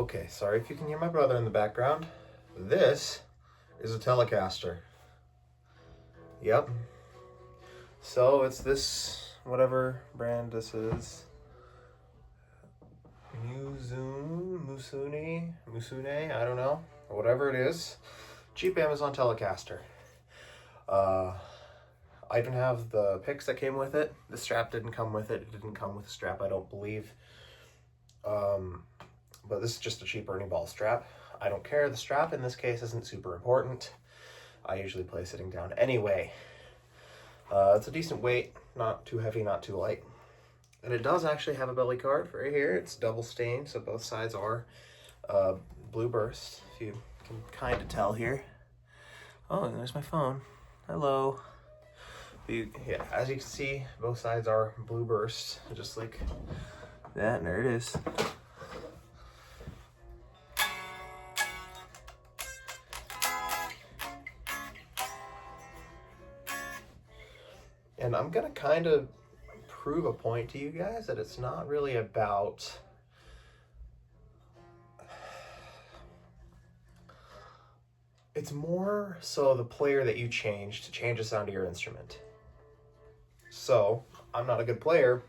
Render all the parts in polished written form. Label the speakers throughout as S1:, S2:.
S1: Okay, sorry if you can hear my brother in the background. This is a Telecaster. Yep. So it's this, whatever brand this is. Musune, I don't know. Or whatever it is. Cheap Amazon Telecaster. I even have the picks that came with it. The strap didn't come with it. It didn't come with a strap, I don't believe. But this is just a cheap Ernie Ball strap. I don't care. The strap in this case isn't super important. I usually play sitting down anyway. It's a decent weight, not too heavy, not too light. And it does actually have a belly card right here. It's double stained, so both sides are blue burst, if you can kind of tell here. Oh, and there's my phone. Hello. Yeah, as you can see, both sides are blue burst, just like that, and there it is. And I'm gonna kind of prove a point to you guys that it's not really about it's more so the player that you change to change the sound of your instrument. So I'm not a good player.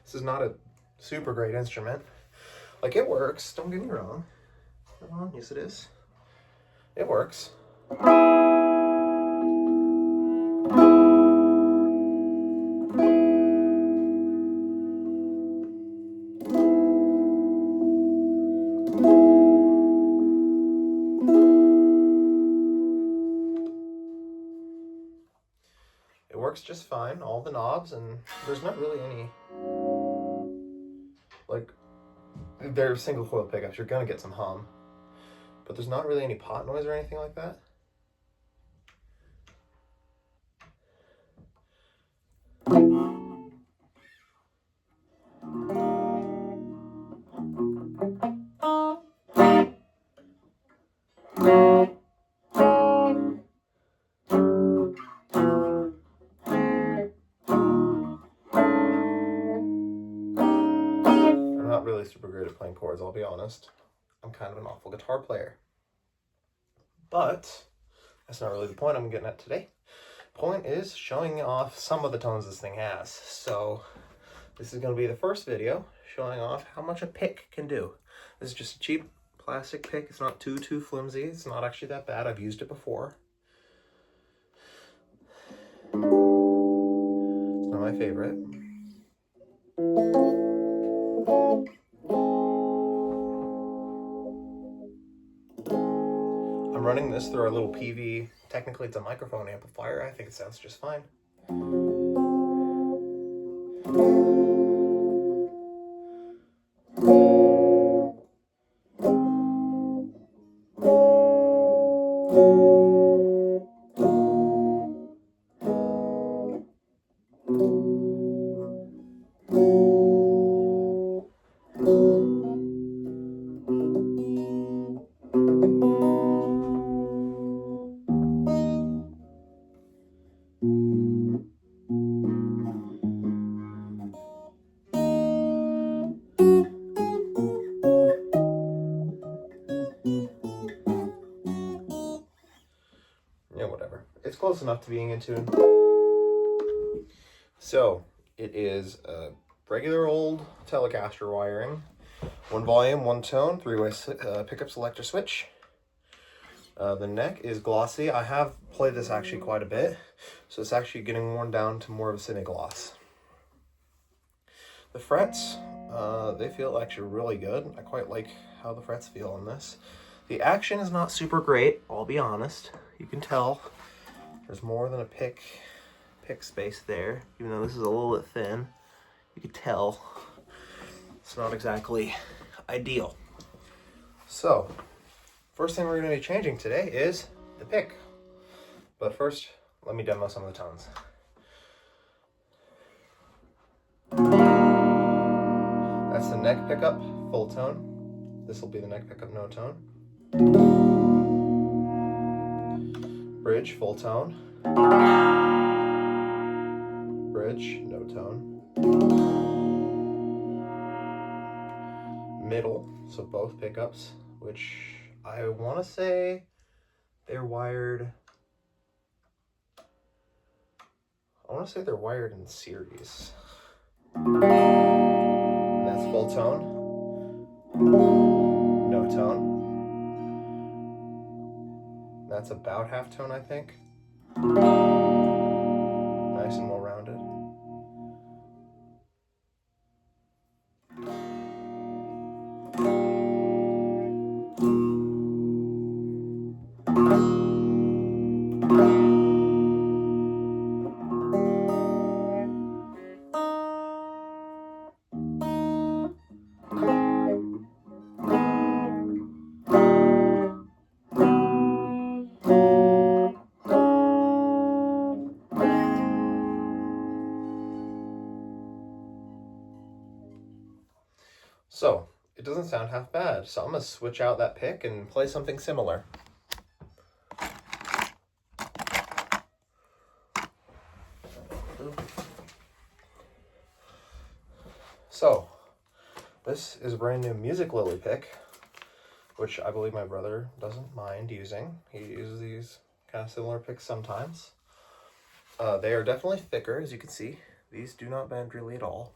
S1: This is not a super great instrument. Like, it works, don't get me wrong. Come on, yes it is. It works. It works just fine, all the knobs, and there's not really any, like, they're single coil pickups, you're gonna get some hum, but there's not really any pot noise or anything like that. I'm not really super great at playing chords, I'll be honest. I'm kind of an awful guitar player. But that's not really the point I'm getting at today. Point is showing off some of the tones this thing has. So this is going to be the first video showing off how much a pick can do. This is just a cheap plastic pick. It's not too flimsy. It's not actually that bad. I've used it before. It's not my favorite. I'm running this through our little PV. Technically it's a microphone amplifier. I think it sounds just fine. Yeah, whatever. It's close enough to being in tune. So, it is a regular old Telecaster wiring. One volume, one tone, three-way pickup selector switch. The neck is glossy. I have played this actually quite a bit, so it's actually getting worn down to more of a semi-gloss. The frets, they feel actually really good. I quite like how the frets feel on this. The action is not super great, I'll be honest. You can tell there's more than a pick space there, even though this is a little bit thin. You can tell it's not exactly ideal. So, first thing we're going to be changing today is the pick. But first, let me demo some of the tones. That's the neck pickup, full tone. This will be the neck pickup, no tone. Bridge, full tone. Bridge, no tone. middle, so both pickups, which I want to say they're wired. I want to say they're wired in series. And that's full tone, no tone. That's about half tone, I think. Nice and well rounded. So, it doesn't sound half bad, so I'm going to switch out that pick and play something similar. So, this is a brand new Music Lily pick, which I believe my brother doesn't mind using. He uses these kind of similar picks sometimes. They are definitely thicker, as you can see. These do not bend really at all.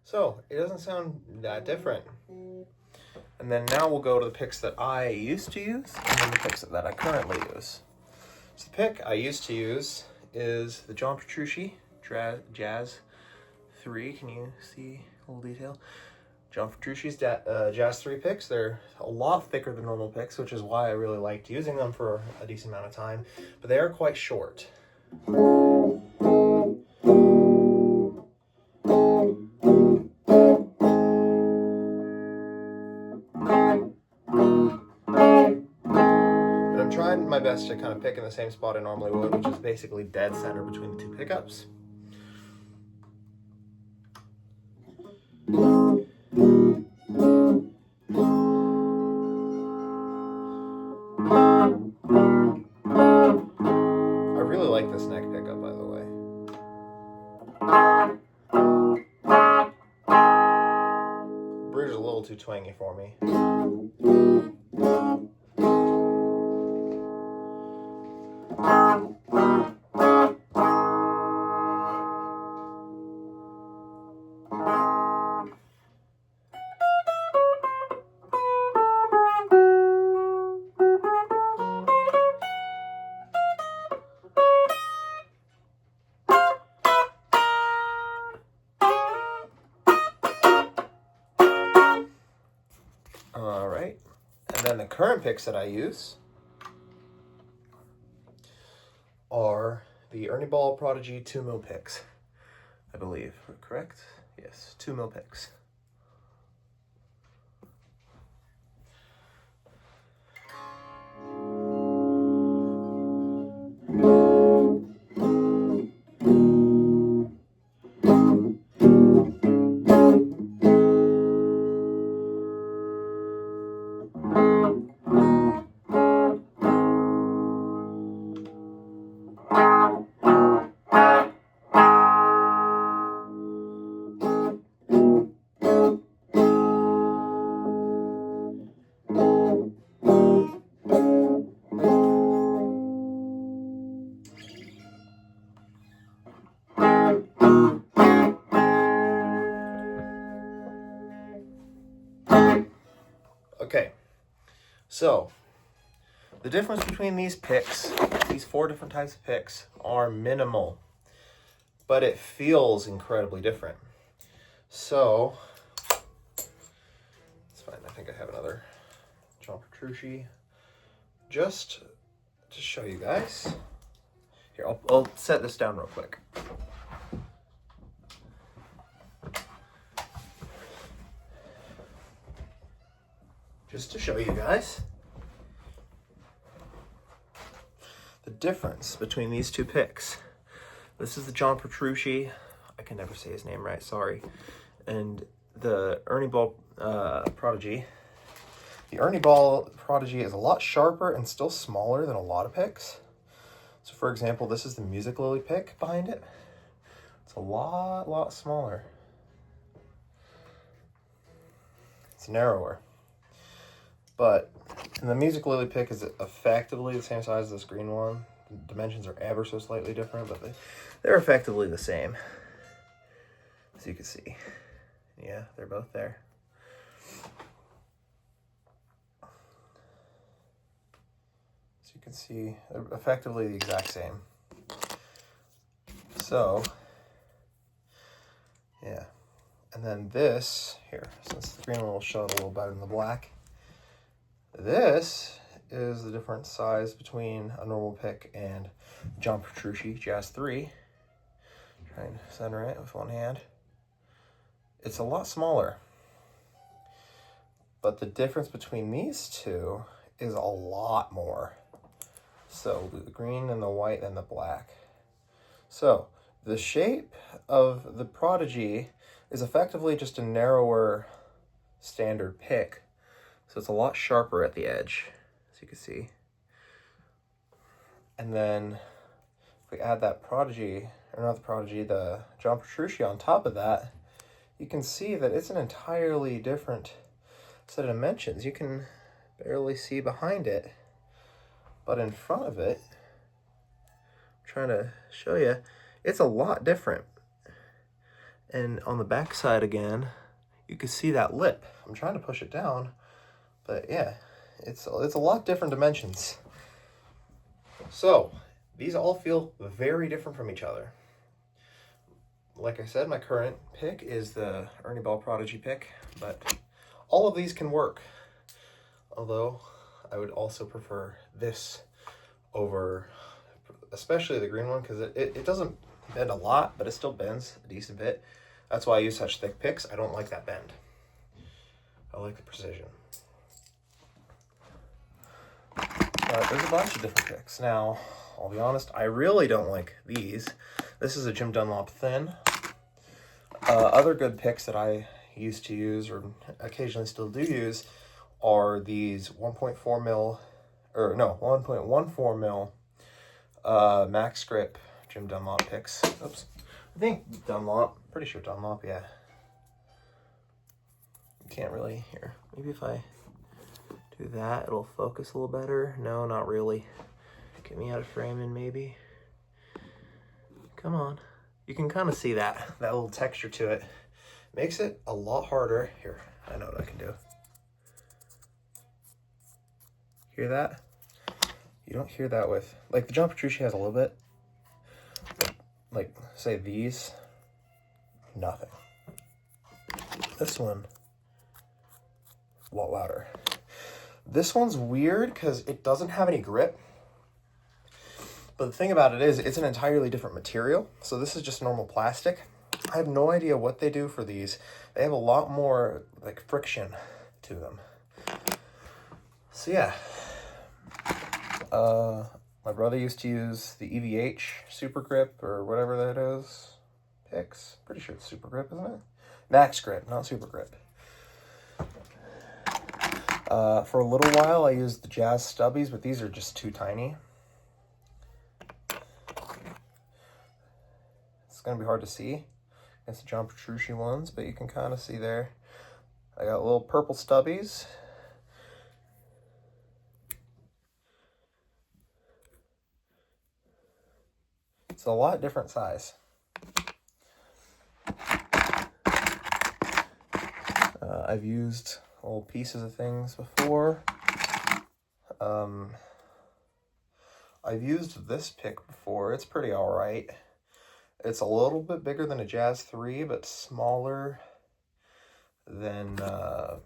S1: So, it doesn't sound that different. And then now we'll go to the picks that I used to use, and then the picks that I currently use. So the pick I used to use is the John Petrucci Jazz 3. Can you see a little detail? John Petrucci's Jazz 3 picks. They're a lot thicker than normal picks, which is why I really liked using them for a decent amount of time. But they are quite short. Trying my best to kind of pick in the same spot I normally would, which is basically dead center between the two pickups. I really like this neck pickup, by the way. Bridge is a little too twangy for me. All right, and then the current picks that I use are the Ernie Ball Prodigy 2mm picks, I believe. Correct? Yes, 2mm picks. Okay, so The difference between these picks, these 4 different types of picks, are minimal, but it feels incredibly different. So, it's fine. I think I have another John Petrucci just to show you guys. Here, I'll set this down real quick. Just to show you guys the difference between these 2 picks. This is the John Petrucci. I can never say his name right, sorry. And the Ernie Ball Prodigy. The Ernie Ball Prodigy is a lot sharper and still smaller than a lot of picks. So for example, this is the Music Lily pick behind it. It's a lot smaller. It's narrower. But the Music Lily pick is effectively the same size as this green one. The dimensions are ever so slightly different, but they're effectively the same. As you can see. Yeah, they're both there. As you can see, they're effectively the exact same. So, yeah. And then this, here, since the green one will show it a little better than the black. This is the different size between a normal pick and John Petrucci Jazz 3. Trying to center it with one hand. It's a lot smaller. But the difference between these 2 is a lot more. So the green and the white and the black. So the shape of the Prodigy is effectively just a narrower standard pick. So it's a lot sharper at the edge, as you can see. And then if we add that Prodigy, or not the Prodigy, the John Petrucci on top of that, you can see that it's an entirely different set of dimensions. You can barely see behind it, but in front of it, I'm trying to show you, it's a lot different. And on the back side again, you can see that lip. I'm trying to push it down. But yeah, it's a lot different dimensions. So, these all feel very different from each other. Like I said, my current pick is the Ernie Ball Prodigy pick, but all of these can work. Although, I would also prefer this over, especially the green one, because it doesn't bend a lot, but it still bends a decent bit. That's why I use such thick picks. I don't like that bend. I like the precision. But there's a bunch of different picks. Now, I'll be honest, I really don't like these. This is a Jim Dunlop Thin. Other good picks that I used to use, or occasionally still do use, are these 1.4 mil, or no, 1.14 mil max grip Jim Dunlop picks. Oops. I think Dunlop, pretty sure Dunlop, yeah. Can't really, here, maybe if I do that, it'll focus a little better. No, not really. Get me out of framing, maybe. Come on. You can kind of see that little texture to it. Makes it a lot harder. Here, I know what I can do. Hear that? You don't hear that with, like the John Petrucci has a little bit. Like, say these, nothing. This one, a lot louder. This one's weird because it doesn't have any grip. But the thing about it is, it's an entirely different material. So this is just normal plastic. I have no idea what they do for these. They have a lot more like friction to them. So yeah. My brother used to use the EVH Super Grip or whatever that is. Picks. Pretty sure it's Super Grip, isn't it? Max Grip, not Super Grip. For a little while, I used the Jazz Stubbies, but these are just too tiny. It's going to be hard to see against the John Petrucci ones, but you can kind of see there. I got little purple stubbies. It's a lot different size. I've used little pieces of things before. I've used this pick before. It's pretty all right. It's a little bit bigger than a Jazz 3, but smaller than a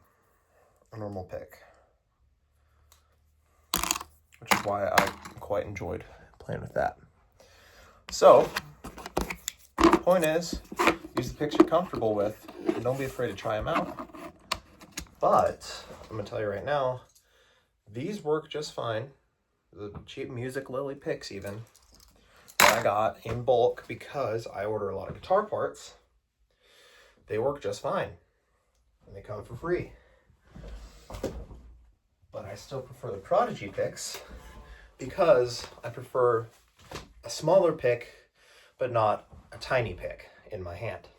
S1: normal pick, which is why I quite enjoyed playing with that. So, point is, use the picks you're comfortable with, and don't be afraid to try them out. But, I'm going to tell you right now, these work just fine. The cheap Music Lily picks even, that I got in bulk because I order a lot of guitar parts, they work just fine. And they come for free. But I still prefer the Prodigy picks because I prefer a smaller pick, but not a tiny pick in my hand.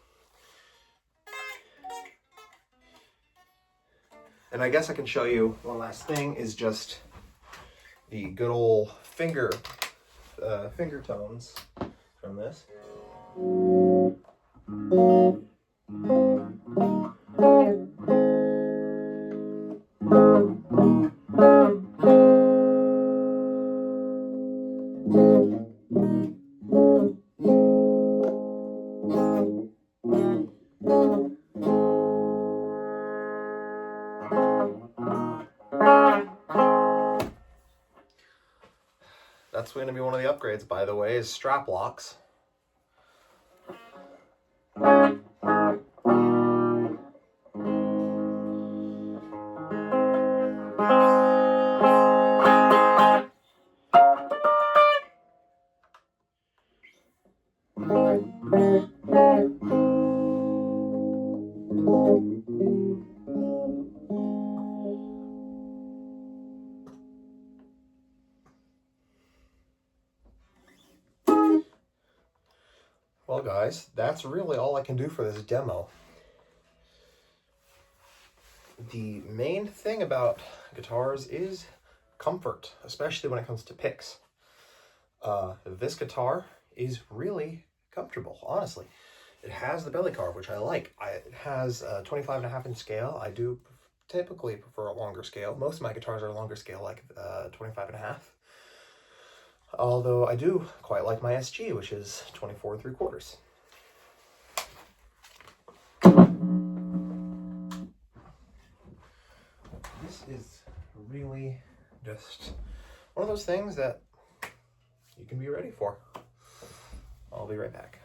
S1: And I guess I can show you one last thing is just the good old finger tones from this. That's going to be one of the upgrades, by the way, is strap locks. Well, guys, that's really all I can do for this demo. The main thing about guitars is comfort, especially when it comes to picks. This guitar is really comfortable, honestly. It has the belly carve, which I like. It has a 25.5-inch scale. I do typically prefer a longer scale. Most of my guitars are a longer scale, like 25.5. Although I do quite like my SG, which is 24 3/4. This is really just one of those things that you can be ready for. I'll be right back.